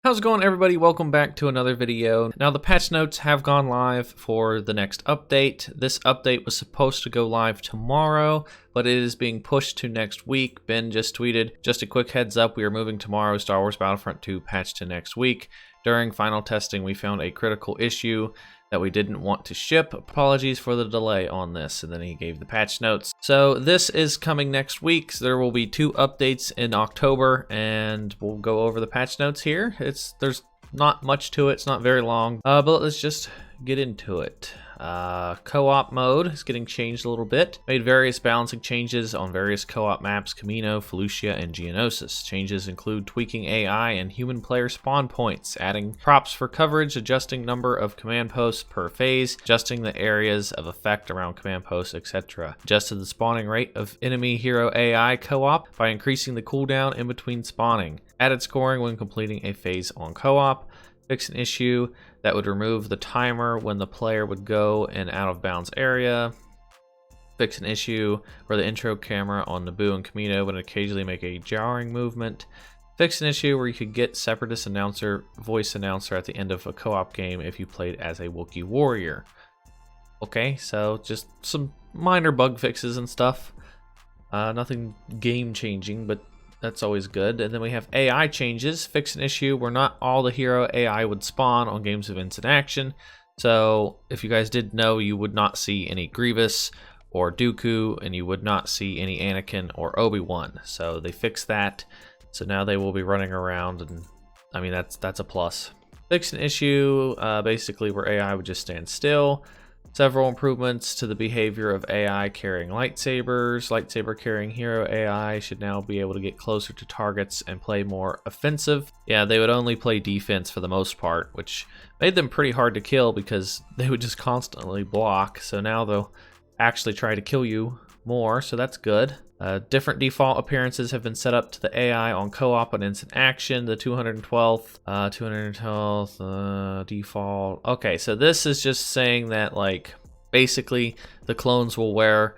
How's it going, everybody? Welcome back to another video. Now, the patch notes have gone live for the next update. This update was supposed to go live tomorrow, but it is being pushed to next week. Ben just tweeted, just a quick heads up, we are moving tomorrow Star Wars Battlefront 2 patch to next week. During final testing, we found a critical issue that we didn't want to ship. Apologies for the delay on this. And then he gave the patch notes. So this is coming next week. So there will be 2 updates in October, and we'll go over the patch notes here. There's not much to it. It's not very long, but let's just get into it. Co-op mode is getting changed a little bit. Made various balancing changes on various co-op maps, Camino, Felucia, and Geonosis. Changes include tweaking AI and human player spawn points, adding props for coverage, adjusting number of command posts per phase, adjusting the areas of effect around command posts, etc. Adjusted the spawning rate of enemy hero AI co-op by increasing the cooldown in between spawning. Added scoring when completing a phase on co-op. Fix an issue that would remove the timer when the player would go in out of bounds area. Fix an issue where the intro camera on Naboo and Camino would occasionally make a jarring movement. Fix an issue where you could get Separatist voice announcer at the end of a co-op game if you played as a Wookiee warrior. Okay, so just some minor bug fixes and stuff. Nothing game changing, but that's always good. And then we have AI changes. Fix an issue where not all the hero AI would spawn on games of instant action. So if you guys did know, you would not see any Grievous or Dooku, and you would not see any Anakin or Obi-Wan. So they fixed that. So now they will be running around, and I mean that's a plus. Fix an issue basically where AI would just stand still. Several improvements to the behavior of AI carrying lightsabers. Lightsaber carrying hero AI should now be able to get closer to targets and play more offensive. Yeah, they would only play defense for the most part, which made them pretty hard to kill because they would just constantly block. So now they'll actually try to kill you more, so that's good. Different default appearances have been set up to the AI on co-op and instant action. The 212th default. Okay, so this is just saying that, like, basically the clones will wear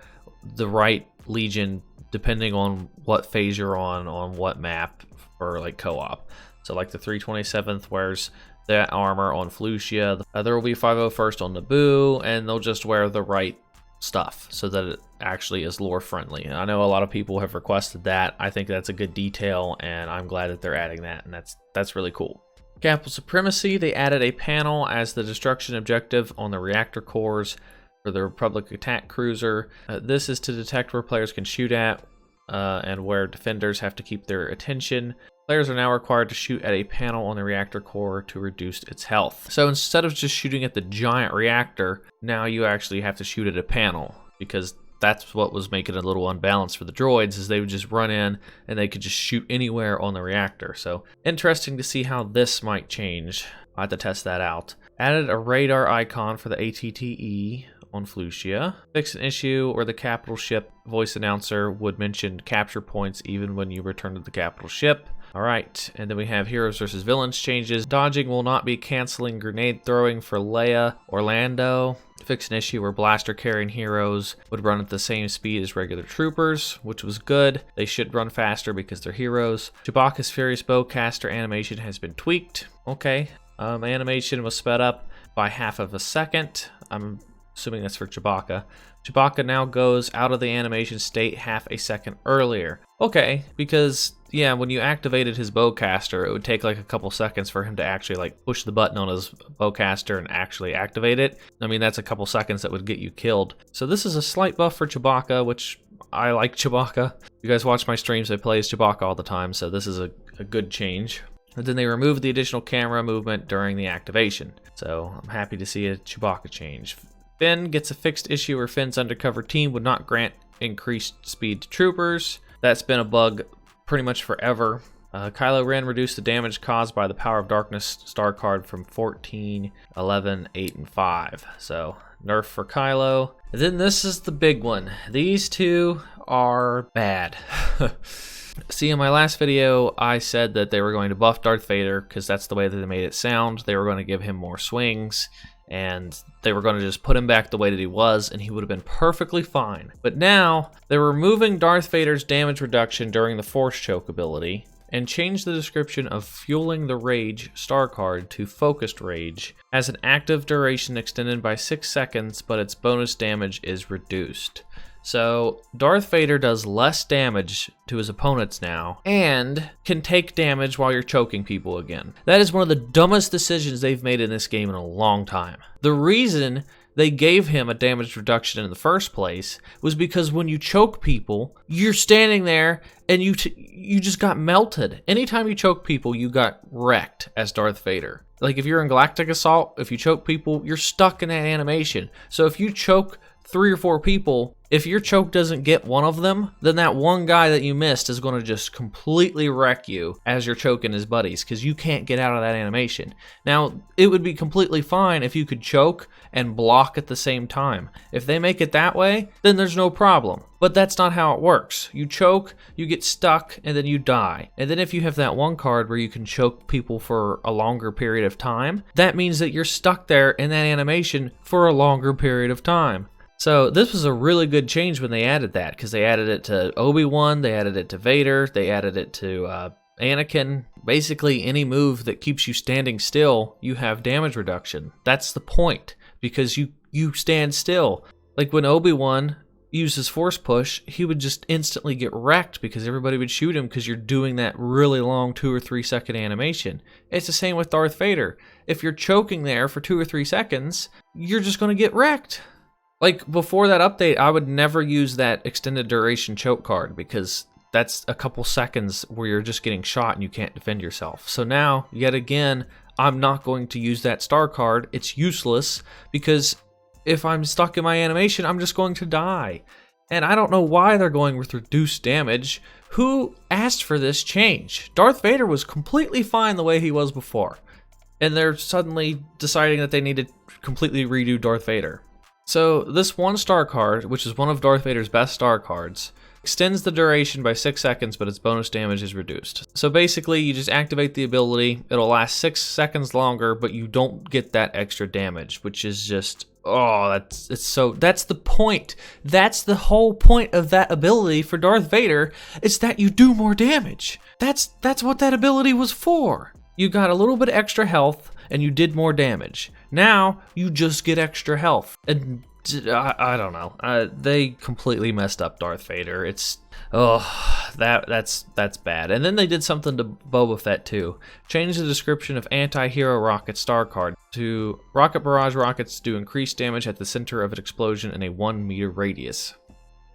the right legion depending on what phase you're on what map for like co-op. So like the 327th wears that armor on Felucia. There will be 501st on Naboo, and they'll just wear the right stuff so that it actually is lore friendly. And I know a lot of people have requested that. I think that's a good detail, and I'm glad that they're adding that, and that's really cool. Capital Supremacy, they added a panel as the destruction objective on the reactor cores for the Republic attack cruiser. This is to detect where players can shoot at and where defenders have to keep their attention. Players are now required to shoot at a panel on the reactor core to reduce its health. So instead of just shooting at the giant reactor, now you actually have to shoot at a panel, because that's what was making it a little unbalanced for the droids, is they would just run in and they could just shoot anywhere on the reactor. So interesting to see how this might change. I'll have to test that out. Added a radar icon for the ATTE on Felucia. Fix an issue where the capital ship voice announcer would mention capture points even when you return to the capital ship. Alright, and then we have heroes versus villains changes. Dodging will not be canceling grenade throwing for Leia or Lando. Fix an issue where blaster carrying heroes would run at the same speed as regular troopers, which was good. They should run faster because they're heroes. Chewbacca's Furious Bowcaster animation has been tweaked. Okay, animation was sped up by half of a second. I'm assuming that's for Chewbacca. Chewbacca now goes out of the animation state half a second earlier. Okay, because yeah, when you activated his bowcaster, it would take like a couple seconds for him to actually like push the button on his bowcaster and actually activate it. I mean, that's a couple seconds that would get you killed. So this is a slight buff for Chewbacca, which I like Chewbacca. You guys watch my streams, I play as Chewbacca all the time, so this is a good change. And then they removed the additional camera movement during the activation. So I'm happy to see a Chewbacca change. Finn gets a fixed issue where Finn's undercover team would not grant increased speed to troopers. That's been a bug pretty much forever. Kylo Ren reduced the damage caused by the Power of Darkness star card from 14, 11, 8, and 5. So nerf for Kylo. And then this is the big one. These two are bad. See, in my last video, I said that they were going to buff Darth Vader because that's the way that they made it sound. They were going to give him more swings, and they were going to just put him back the way that he was, and he would have been perfectly fine. But now, they're removing Darth Vader's damage reduction during the Force Choke ability, and change the description of Fueling the Rage star card to Focused Rage. Has an active duration extended by 6 seconds, but its bonus damage is reduced. So Darth Vader does less damage to his opponents now and can take damage while you're choking people again. That is one of the dumbest decisions they've made in this game in a long time. The reason they gave him a damage reduction in the first place was because when you choke people, you're standing there and you just got melted. Anytime you choke people, you got wrecked as Darth Vader. Like if you're in Galactic Assault, if you choke people, you're stuck in that animation. So if you choke 3 or 4 people, if your choke doesn't get one of them, then that one guy that you missed is going to just completely wreck you as you're choking his buddies because you can't get out of that animation. Now, it would be completely fine if you could choke and block at the same time. If they make it that way, then there's no problem. But that's not how it works. You choke, you get stuck, and then you die. And then if you have that one card where you can choke people for a longer period of time, that means that you're stuck there in that animation for a longer period of time. So this was a really good change when they added that, because they added it to Obi-Wan, they added it to Vader, they added it to Anakin. Basically, any move that keeps you standing still, you have damage reduction. That's the point, because you stand still. Like when Obi-Wan used his force push, he would just instantly get wrecked because everybody would shoot him because you're doing that really long 2 or 3 second animation. It's the same with Darth Vader. If you're choking there for 2 or 3 seconds, you're just going to get wrecked. Like, before that update, I would never use that extended duration choke card because that's a couple seconds where you're just getting shot and you can't defend yourself. So now, yet again, I'm not going to use that star card. It's useless because if I'm stuck in my animation, I'm just going to die. And I don't know why they're going with reduced damage. Who asked for this change? Darth Vader was completely fine the way he was before. And they're suddenly deciding that they need to completely redo Darth Vader. So this 1-star card, which is one of Darth Vader's best star cards, extends the duration by 6 seconds, but its bonus damage is reduced. So basically, you just activate the ability, it'll last 6 seconds longer, but you don't get that extra damage, which is just, that's the point. That's the whole point of that ability for Darth Vader, is that you do more damage. That's what that ability was for. You got a little bit extra health, and you did more damage. Now, you just get extra health. And I don't know. They completely messed up Darth Vader. That's bad. And then they did something to Boba Fett too. Changed the description of anti-hero rocket star card to rocket barrage rockets do increased damage at the center of an explosion in a 1-meter radius.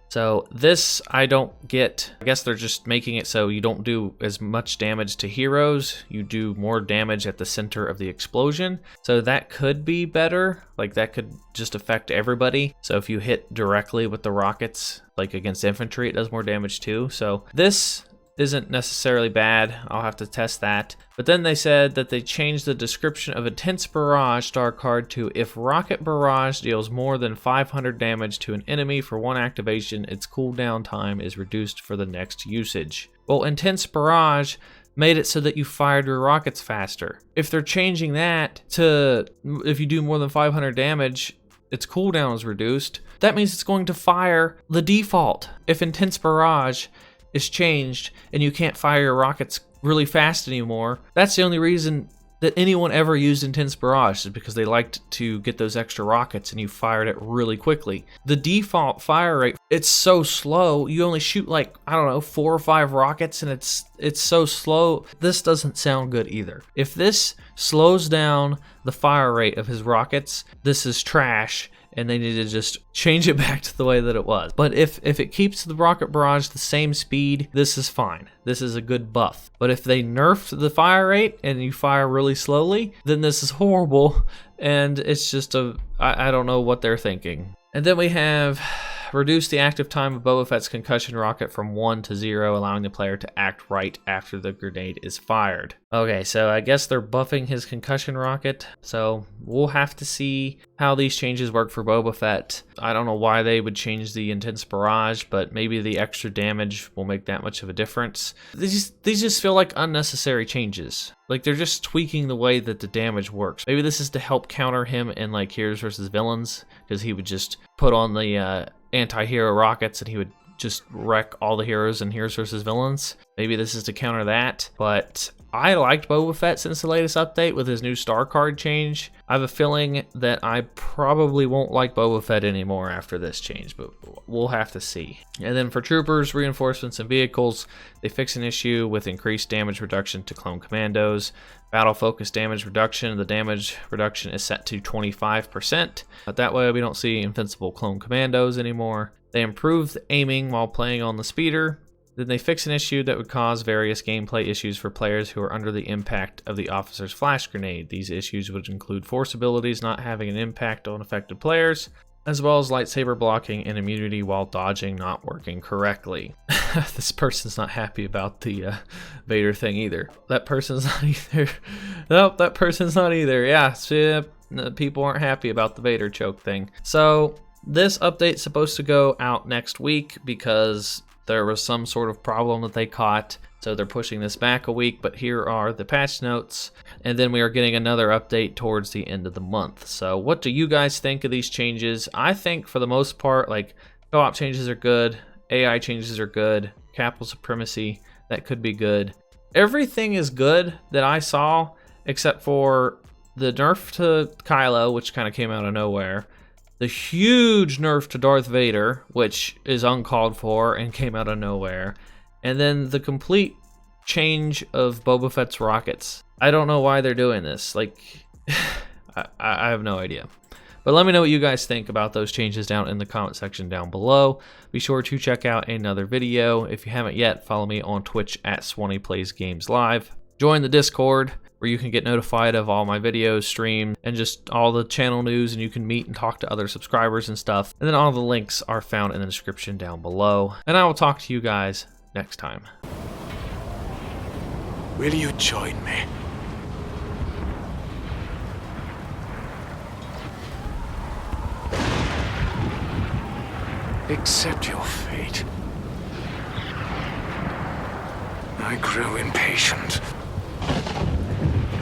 So this I don't get. I guess they're just making it so you don't do as much damage to heroes. You do more damage at the center of the explosion. So that could be better. Like that could just affect everybody. So if you hit directly with the rockets, like against infantry, it does more damage too. So this isn't necessarily bad. I'll have to test that. But then they said that they changed the description of Intense Barrage star card to if Rocket Barrage deals more than 500 damage to an enemy for 1 activation, its cooldown time is reduced for the next usage. Well, Intense Barrage made it so that you fired your rockets faster. If they're changing that to if you do more than 500 damage, its cooldown is reduced, that means it's going to fire the default. If Intense Barrage is changed and you can't fire your rockets really fast anymore, that's the only reason that anyone ever used Intense Barrage, is because they liked to get those extra rockets and you fired it really quickly. The default fire rate, it's so slow. You only shoot like, I don't know, 4 or 5 rockets and it's so slow. This doesn't sound good either. If this slows down the fire rate of his rockets, this is trash. And they need to just change it back to the way that it was. But if it keeps the rocket barrage the same speed, this is fine. This is a good buff. But if they nerfed the fire rate and you fire really slowly, then this is horrible. And it's just I don't know what they're thinking. And then we have reduce the active time of Boba Fett's concussion rocket from 1 to 0, allowing the player to act right after the grenade is fired. Okay, so I guess they're buffing his concussion rocket, so we'll have to see how these changes work for Boba Fett. I don't know why they would change the Intense Barrage, but maybe the extra damage will make that much of a difference. These just feel like unnecessary changes. Like they're just tweaking the way that the damage works. Maybe this is to help counter him in like Heroes vs. Villains, because he would just put on the anti-hero rockets and he would just wreck all the heroes in Heroes vs. Villains. Maybe this is to counter that, but I liked Boba Fett since the latest update with his new star card change. I have a feeling that I probably won't like Boba Fett anymore after this change, but we'll have to see. And then for troopers, reinforcements, and vehicles, they fix an issue with increased damage reduction to clone commandos. Battle focus damage reduction, the damage reduction is set to 25%, but that way we don't see invincible clone commandos anymore. They improve the aiming while playing on the speeder. Then they fix an issue that would cause various gameplay issues for players who are under the impact of the officer's flash grenade. These issues would include force abilities not having an impact on affected players, as well as lightsaber blocking and immunity while dodging not working correctly. This person's not happy about the Vader thing either. That person's not either. Nope, that person's not either. Yeah, people aren't happy about the Vader choke thing. So this update's supposed to go out next week because there was some sort of problem that they caught, so they're pushing this back a week, but here are the patch notes, and then we are getting another update towards the end of the month. So what do you guys think of these changes? I think for the most part, like, co-op changes are good, AI changes are good, capital supremacy, that could be good. Everything is good that I saw, except for the nerf to Kylo, which kind of came out of nowhere, the huge nerf to Darth Vader, which is uncalled for and came out of nowhere, and then the complete change of Boba Fett's rockets. I don't know why they're doing this. Like, I have no idea. But let me know what you guys think about those changes down in the comment section down below. Be sure to check out another video. If you haven't yet, follow me on Twitch at SwannyPlaysGamesLive. Join the Discord, where you can get notified of all my videos, stream, and just all the channel news, and you can meet and talk to other subscribers and stuff. And then all the links are found in the description down below. And I will talk to you guys next time. Will you join me? Accept your fate. I grew impatient.